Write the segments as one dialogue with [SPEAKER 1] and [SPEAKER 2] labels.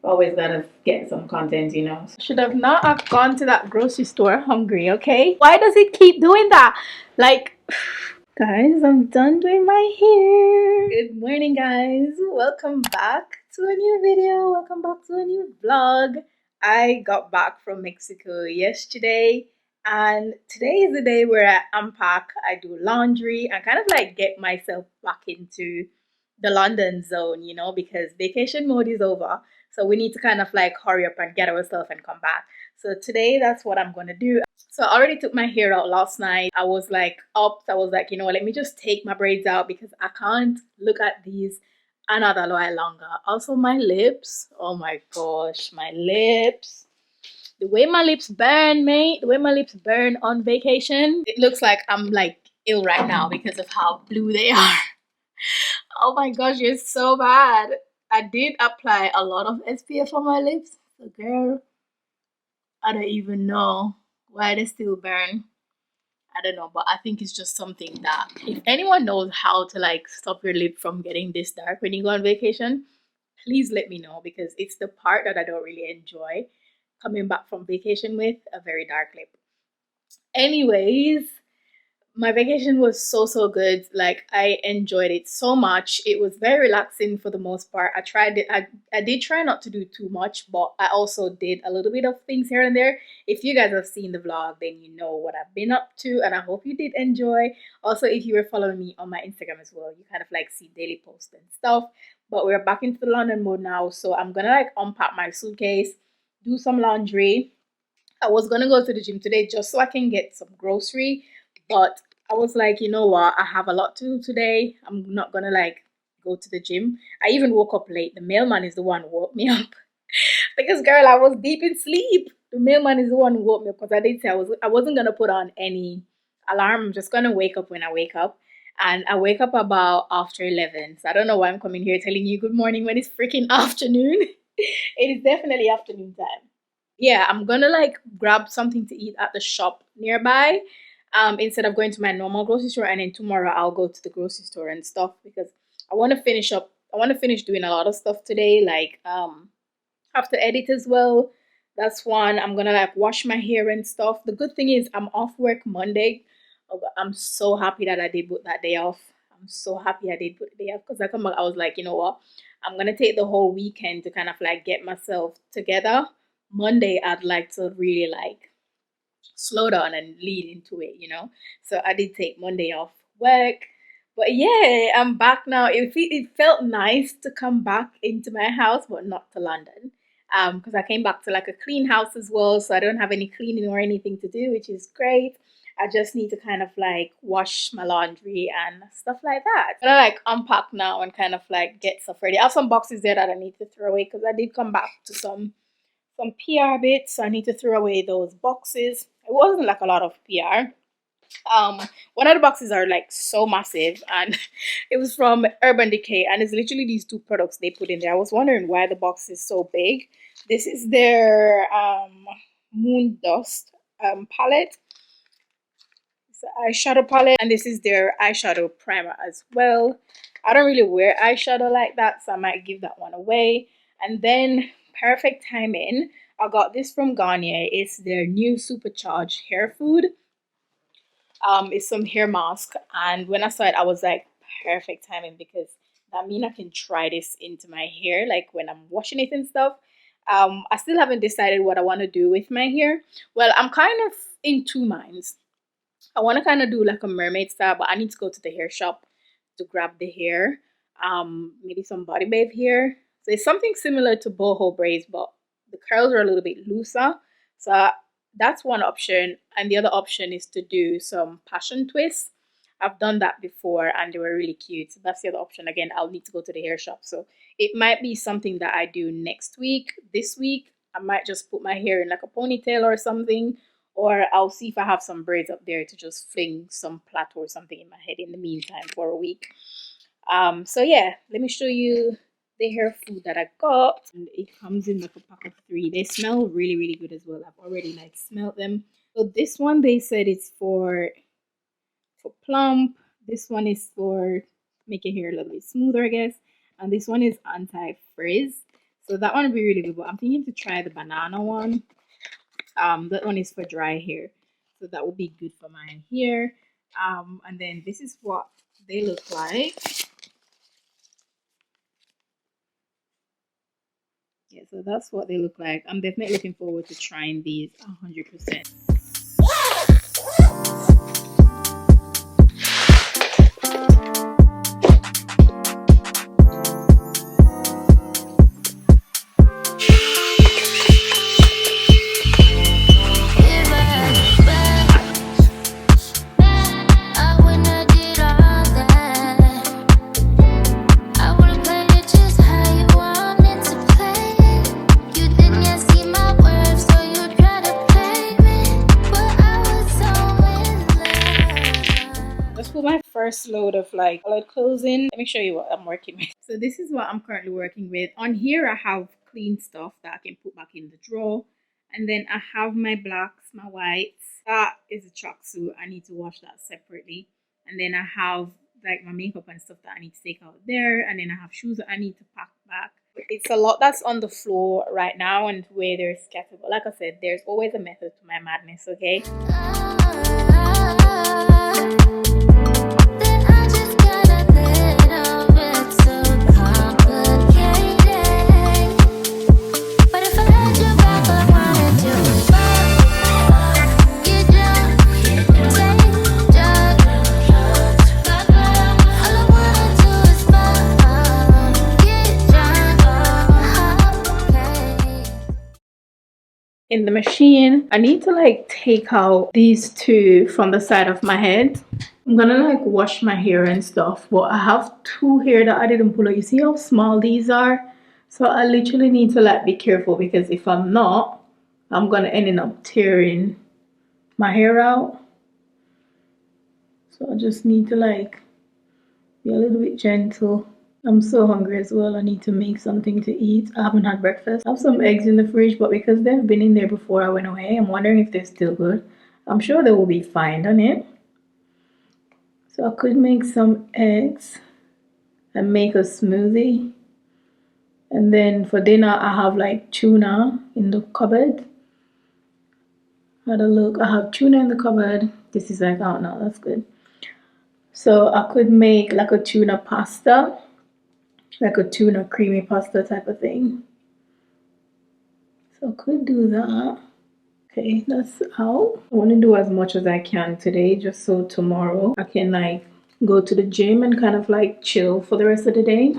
[SPEAKER 1] Always gotta get some content, you know. Should have not have gone to that grocery store hungry, okay? Why does it keep doing that? Like, guys, I'm done doing my hair. Good morning, guys. Welcome back to a new video. Welcome back to a new vlog. I got back from Mexico yesterday, and today is the day where I unpack, I do laundry, and kind of like get myself back into the London zone, you know, because vacation mode is over. So we need to kind of like hurry up and get ourselves and come back. So today, that's what I'm gonna do. So I already took my hair out last night. I was like up. I was like, you know what, let me just take my braids out because I can't look at these another while longer. Also, my lips. Oh my gosh, my lips. The way my lips burn, mate. The way my lips burn on vacation. It looks like I'm like ill right now because of how blue they are. Oh my gosh, you're so bad. I did apply a lot of SPF on my lips. So girl, I don't even know why they still burn. I don't know, but I think it's just something that if anyone knows how to like stop your lip from getting this dark when you go on vacation, please let me know because it's the part that I don't really enjoy coming back from vacation with a very dark lip. Anyways, my vacation was so good. Like I enjoyed it so much. It was very relaxing for the most part. I did try not to do too much, but I also did a little bit of things here and there. If you guys have seen the vlog, then you know what I've been up to, and I hope you did enjoy. Also, if you were following me on my Instagram as well, you kind of like see daily posts and stuff. But we're back into the London mode now, so I'm gonna like unpack my suitcase, do some laundry. I was gonna go to the gym today just so I can get some grocery, but I was like, you know what? I have a lot to do today. I'm not gonna like go to the gym. I even woke up late. The mailman is the one who woke me up because girl, I was deep in sleep. The mailman is the one who woke me up because I did say I wasn't gonna put on any alarm. I'm just gonna wake up when I wake up. And I wake up about after 11. So I don't know why I'm coming here telling you good morning when it's freaking afternoon. It is definitely afternoon time. Yeah, I'm gonna like grab something to eat at the shop nearby, instead of going to my normal grocery store, and then tomorrow I'll go to the grocery store and stuff because I want to finish up. I want to finish doing a lot of stuff today, like have to edit as well. That's one. I'm gonna like wash my hair and stuff. The good thing is I'm off work Monday. Oh, I'm so happy that I did put that day off. I'm so happy I did put the day off because I come back. I was like, you know what? I'm gonna take the whole weekend to kind of like get myself together. Monday, I'd like to really like slow down and lead into it, you know. So I did take Monday off work. But yeah, I'm back now. It felt nice to come back into my house, but not to London. Because I came back to like a clean house as well, so I don't have any cleaning or anything to do, which is great. I just need to kind of like wash my laundry and stuff like that. I'm gonna like unpack now and kind of like get stuff ready. I have some boxes there that I need to throw away because I did come back to some PR bits. So I need to throw away those boxes. It wasn't like a lot of PR. One of the boxes are like so massive, and it was from Urban Decay, and it's literally these two products they put in there. I was wondering why the box is so big. This is their Moon Dust palette. It's an eyeshadow palette, and this is their eyeshadow primer as well. I don't really wear eyeshadow like that, so I might give that one away. And then perfect timing, I got this from Garnier. It's their new supercharged hair food. It's some hair mask, and when I saw it I was like, perfect timing, because that means I can try this into my hair like when I'm washing it and stuff. I still haven't decided what I want to do with my hair. Well, I'm kind of in two minds. I want to kind of do like a mermaid style, but I need to go to the hair shop to grab the hair. Maybe some body babe hair. So it's something similar to boho braids, but the curls are a little bit looser. So that's one option, and the other option is to do some passion twists. I've done that before and they were really cute. So that's the other option. Again, I'll need to go to the hair shop, so it might be something that I do next week. This week I might just put my hair in like a ponytail or something, or I'll see if I have some braids up there to just fling some plait or something in my head in the meantime for a week. So yeah, let me show you the hair food that I got, and it comes in like a pack of 3. They smell really good as well. I've already like smelled them. So this one, they said it's for plump. This one is for making hair a little bit smoother, I guess, and this one is anti-frizz. So that one would be really good, but I'm thinking to try the banana one. That one is for dry hair, so that will be good for my hair. And then this is what they look like. Yeah, so that's what they look like. I'm definitely looking forward to trying these 100%. My first load of like colored clothing. Let me show you what I'm working with. So this is what I'm currently working with. On here I have clean stuff that I can put back in the drawer, and then I have my blacks, my whites. That is a tracksuit. I need to wash that separately. And then I have like my makeup and stuff that I need to take out there, and then I have shoes that I need to pack back. It's a lot that's on the floor right now and where they're scattered, but like I said, there's always a method to my madness, okay? In the machine, I need to like take out these two from the side of my head. I'm gonna like wash my hair and stuff, but I have two here that I didn't pull out. You see how small these are? So I literally need to like be careful, because if I'm not, I'm gonna end up tearing my hair out. So I just need to like be a little bit gentle. I'm so hungry as well. I need to make something to eat. I haven't had breakfast. I have some eggs in the fridge, but because they've been in there before I went away, I'm wondering if they're still good. I'm sure they will be fine, don't it? So I could make some eggs and make a smoothie. And then for dinner, I have like tuna in the cupboard. Had a look. I have tuna in the cupboard. This is like, oh no, that's good. So I could make like a tuna pasta, like a tuna creamy pasta type of thing. So I could do that. Okay, that's out. I want to do as much as I can today, just so tomorrow I can like go to the gym and kind of like chill for the rest of the day.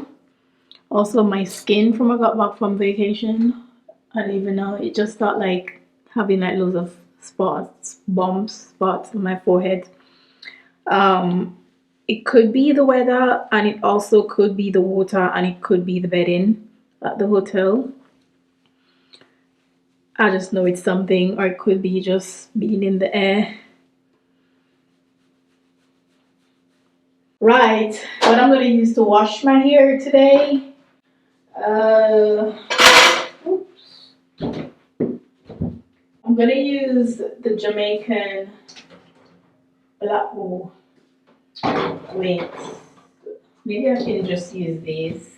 [SPEAKER 1] Also, my skin from I got back from vacation, I don't even know, it just started like having like loads of spots, bumps, spots on my forehead. It could be the weather, and it also could be the water, and it could be the bedding at the hotel. I just know it's something, or it could be just being in the air. Right, what I'm going to use to wash my hair today. Oops. I'm going to use the Jamaican black wool. Wait, maybe I can just use these.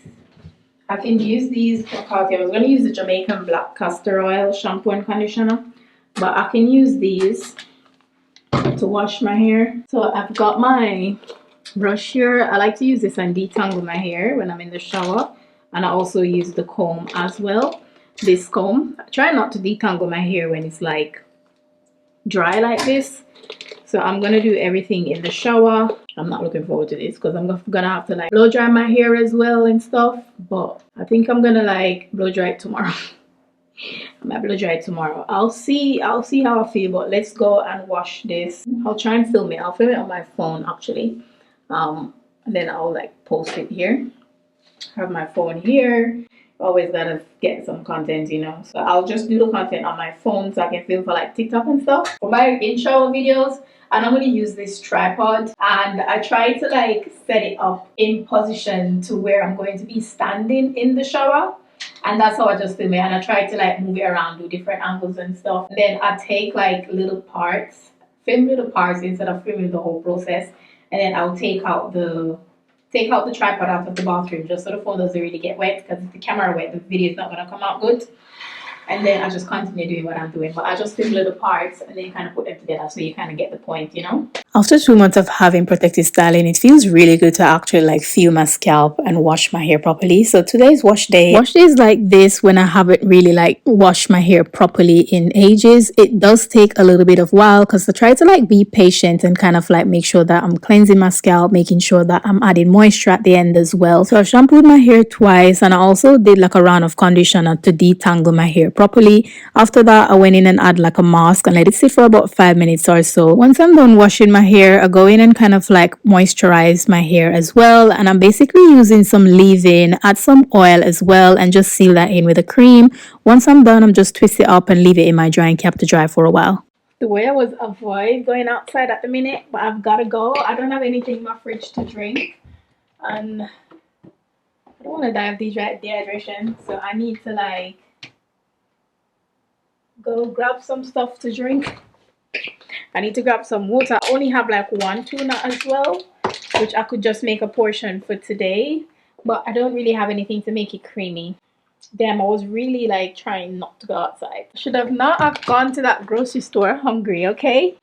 [SPEAKER 1] I can use these for coffee. I was going to use the Jamaican black castor oil shampoo and conditioner, but I can use these to wash my hair. So I've got my brush here. I like to use this and detangle my hair when I'm in the shower, and I also use the comb as well. This comb, I try not to detangle my hair when it's like dry like this. So I'm gonna do everything in the shower. I'm not looking forward to this because I'm gonna have to like blow dry my hair as well and stuff, but I think I'm gonna like blow dry it tomorrow. I might blow dry it tomorrow. I'll see how I feel, but let's go and wash this. I'll try and film it. I'll film it on my phone actually, and then I'll like post it here. Have my phone here. Always gotta get some content, you know, so I'll just do the content on my phone so I can film for like TikTok and stuff for my in-shower videos. And I'm going to use this tripod, and I try to like set it up in position to where I'm going to be standing in the shower, and that's how I just film it. And I try to like move it around, do different angles and stuff. Then I take like little parts, film little parts instead of filming the whole process, and then I'll take take out the tripod out of the bathroom just so the phone doesn't really get wet, because if the camera wet, the video is not going to come out good. And then I just continue doing what I'm doing, but I just film little parts and then kind of put them together so you kind of get the point, you know. After 2 months of having protective styling, it feels really good to actually like feel my scalp and wash my hair properly. So today's wash day. Wash days like this, when I haven't really like washed my hair properly in ages, it does take a little bit of while, because I try to like be patient and kind of like make sure that I'm cleansing my scalp, making sure that I'm adding moisture at the end as well. So I shampooed my hair twice, and I also did like a round of conditioner to detangle my hair properly. After that, I went in and add like a mask and let it sit for about 5 minutes or so. Once I'm done washing my hair, I go in and kind of like moisturize my hair as well, and I'm basically using some leave-in, add some oil as well, and just seal that in with a cream. Once I'm done, I'm just twist it up and leave it in my drying cap to dry for a while. The way I was avoid going outside at the minute, but I've got to go. I don't have anything in my fridge to drink, and I don't want to die of dehydration, so I need to like go grab some stuff to drink. I need to grab some water. I only have like one tuna as well, which I could just make a portion for today, but I don't really have anything to make it creamy. Damn, I was really like trying not to go outside. Should have not have gone to that grocery store hungry, okay?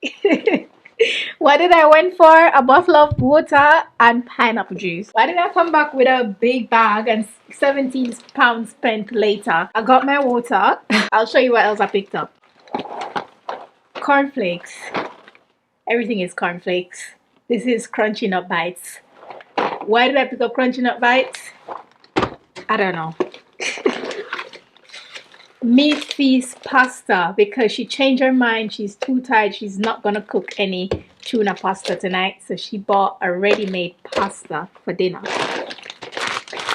[SPEAKER 1] What did I went for? A bottle of water and pineapple juice. Why did I come back with a big bag and 17 pounds spent later? I got my water. I'll show you what else I picked up. Cornflakes. Everything is cornflakes. This is Crunchy Nut Bites. Why did I pick up Crunchy Nut Bites? I don't know. Meat Feast pasta, because she changed her mind. She's too tired. She's not gonna cook any tuna pasta tonight, so she bought a ready-made pasta for dinner.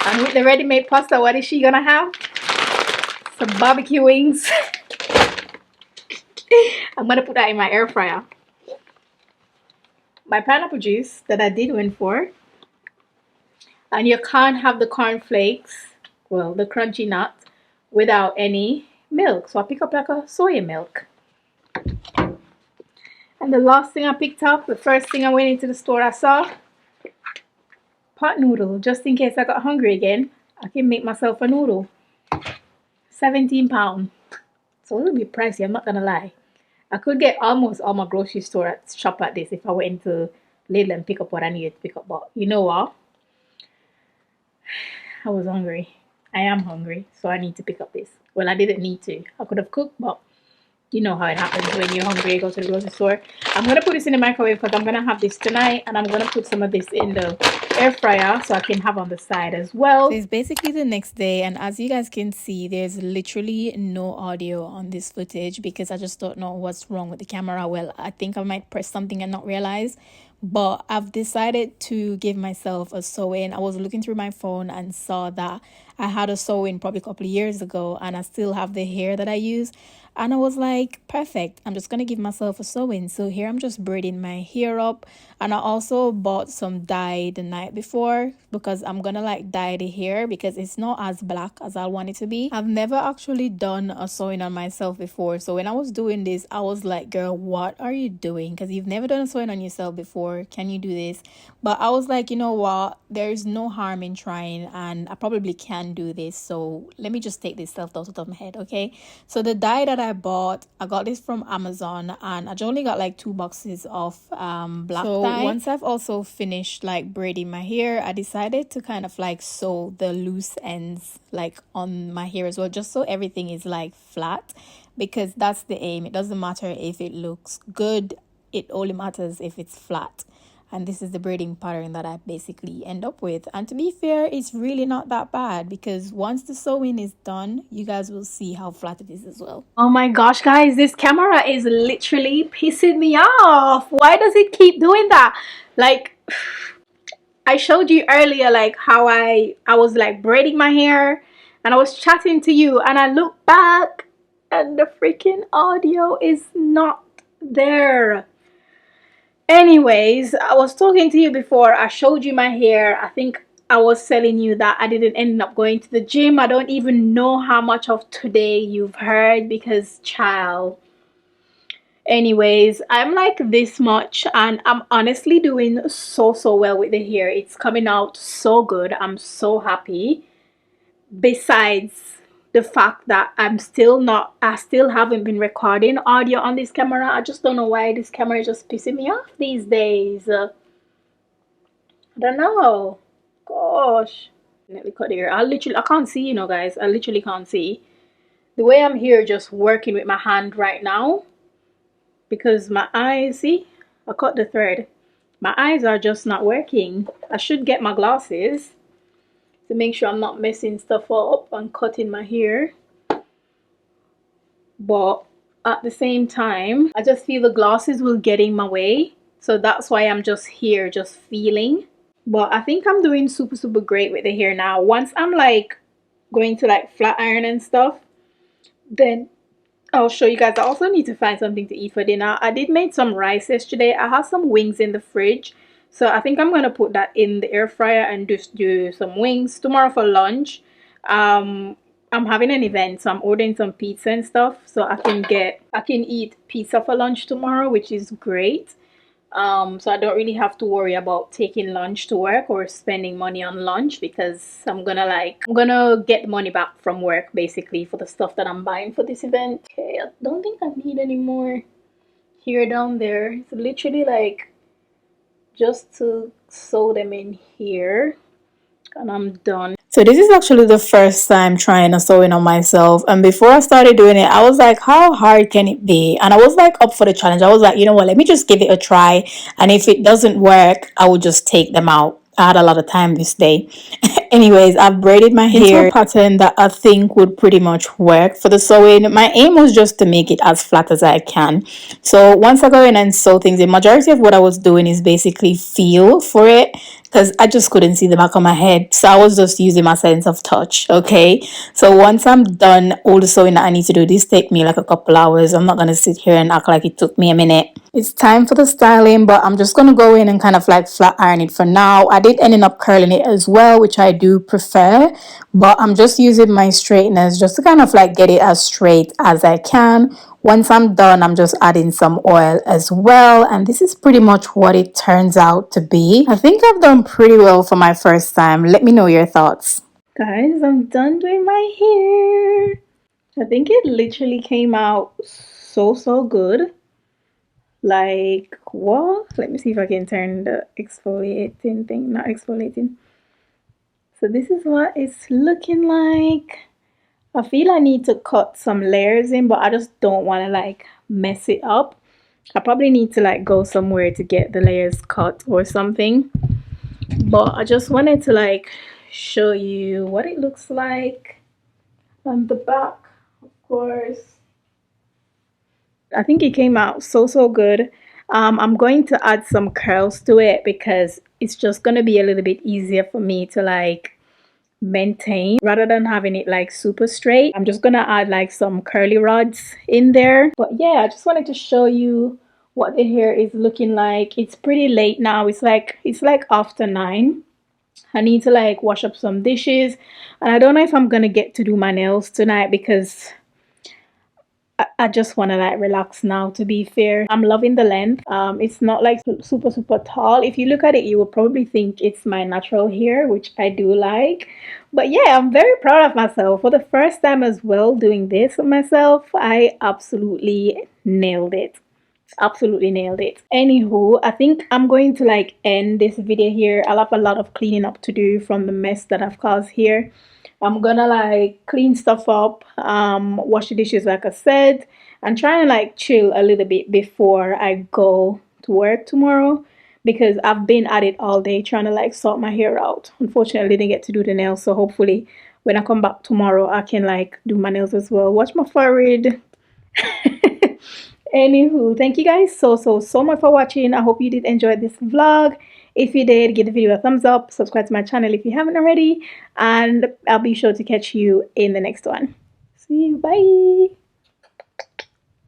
[SPEAKER 1] And with the ready-made pasta, what is she gonna have? Some barbecue wings. I'm gonna put that in my air fryer. My pineapple juice that I did win for. And you can't have the cornflakes, well, the crunchy nut, without any milk. So I pick up like a soya milk. And the last thing I picked up, the first thing I went into the store, I saw pot noodle, just in case I got hungry again. I can make myself a noodle. 17 pounds. It's a little bit pricey, I'm not gonna lie. I could get almost all my grocery store shop at this if I went into Lidl and pick up what I needed to pick up. But you know what? I was hungry. I am hungry, so I need to pick up this. Well, I didn't need to. I could have cooked, but you know how it happens when you're hungry, you go to the grocery store. I'm going to put this in the microwave because I'm going to have this tonight, and I'm going to put some of this in the air fryer so I can have on the side as well. So it's basically the next day, and as you guys can see, there's literally no audio on this footage because I just don't know what's wrong with the camera. Well, I think I might press something and not realize. But I've decided to give myself a sew-in. I was looking through my phone and saw that I had a sew-in probably a couple of years ago, and I still have the hair that I use. And I was like, perfect, I'm just going to give myself a sew-in. So here I'm just braiding my hair up. And I also bought some dye the night before because I'm going to like dye the hair because it's not as black as I want it to be. I've never actually done a sewing on myself before. So when I was doing this, I was like, girl, what are you doing? Because you've never done a sewing on yourself before. Can you do this? But I was like, you know what? There's no harm in trying, and I probably can do this. So let me just take this self-doubt out of my head, okay? So the dye that I bought, I got this from Amazon, and I only got like 2 boxes of black dye. Once I've also finished like braiding my hair, I decided to kind of like sew the loose ends like on my hair as well, just so everything is like flat, because that's the aim. It doesn't matter if it looks good, it only matters if it's flat. And this is the braiding pattern that I basically end up with. And to be fair, it's really not that bad because once the sewing is done, you guys will see how flat it is as well. Oh my gosh, guys, this camera is literally pissing me off. Why does it keep doing that? Like, I showed you earlier like how I was like braiding my hair and I was chatting to you, and I look back and the freaking audio is not there. Anyways, I was talking to you before. I showed you my hair. I think I was telling you that I didn't end up going to the gym. I don't even know how much of today you've heard because, child, Anyways, I'm like this much and I'm honestly doing so well with the hair. It's coming out so good. I'm so happy. Besides the fact that I still haven't been recording audio on this camera. I just don't know why this camera is just pissing me off these days. I don't know. Gosh. Let me cut the hair. I can't see, you know, guys. I literally can't see. The way I'm here just working with my hand right now, because my eyes, see, I cut the thread. My eyes are just not working. I should get my glasses to make sure I'm not messing stuff up and cutting my hair. But at the same time, I just feel the glasses will get in my way. So that's why I'm just here, just feeling. But I think I'm doing super great with the hair now. Once I'm like going to like flat iron and stuff, then I'll show you guys. I also need to find something to eat for dinner. I did make some rice yesterday. I have some wings in the fridge, so I think I'm gonna put that in the air fryer and just do some wings tomorrow for lunch. I'm having an event, so I'm ordering some pizza and stuff, so I can eat pizza for lunch tomorrow, which is great. So I don't really have to worry about taking lunch to work or spending money on lunch, because I'm gonna get money back from work basically for the stuff that I'm buying for this event. Okay, I don't think I need any more here down there. It's literally like just to sew them in here and I'm done. So this is actually the first time trying a sewing on myself, and before I started doing it I was like, how hard can it be? And I was like up for the challenge. I was like, you know what, let me just give it a try, and if it doesn't work I will just take them out. I had a lot of time this day. Anyways, I've braided my hair into a pattern that I think would pretty much work for the sewing. My aim was just to make it as flat as I can. So once I go in and sew things, the majority of what I was doing is basically feel for it, because I just couldn't see the back of my head. So I was just using my sense of touch. Okay. So once I'm done all the sewing that I need to do, this take me like a couple hours. I'm not going to sit here and act like it took me a minute. It's time for the styling, but I'm just going to go in and kind of like flat iron it for now. I did end up curling it as well, which I do prefer, but I'm just using my straighteners just to kind of like get it as straight as I can. Once I'm done, I'm just adding some oil as well, and this is pretty much what it turns out to be. I think I've done pretty well for my first time. Let me know your thoughts. Guys, I'm done doing my hair. I think it literally came out so good. Like, what? Let me see if I can turn the exfoliating thing, not exfoliating. So this is what it's looking like. I feel I need to cut some layers in, but I just don't want to like mess it up. I probably need to like go somewhere to get the layers cut or something. But I just wanted to like show you what it looks like on the back, of course. I think it came out so good. I'm going to add some curls to it because it's just going to be a little bit easier for me to like maintain rather than having it like super straight. I'm just gonna add like some curly rods in there. But yeah, I just wanted to show you what the hair is looking like. It's pretty late now. It's like after 9. I need to like wash up some dishes, and I don't know if I'm gonna get to do my nails tonight because I just want to like relax now, to be fair. I'm loving the length. It's not like super tall. If you look at it, you will probably think it's my natural hair, which I do like. But yeah, I'm very proud of myself. For the first time as well doing this with myself, I absolutely nailed it. Absolutely nailed it. Anywho, I think I'm going to like end this video here. I'll have a lot of cleaning up to do from the mess that I've caused here. I'm gonna like clean stuff up, wash the dishes like I said, and try and like chill a little bit before I go to work tomorrow, because I've been at it all day trying to like sort my hair out. Unfortunately, I didn't get to do the nails, so hopefully when I come back tomorrow I can like do my nails as well. Watch my forehead. Anywho, thank you guys so much for watching. I hope you did enjoy this vlog. If you did, give the video a thumbs up, subscribe to my channel if you haven't already, and I'll be sure to catch you in the next one. See you, bye.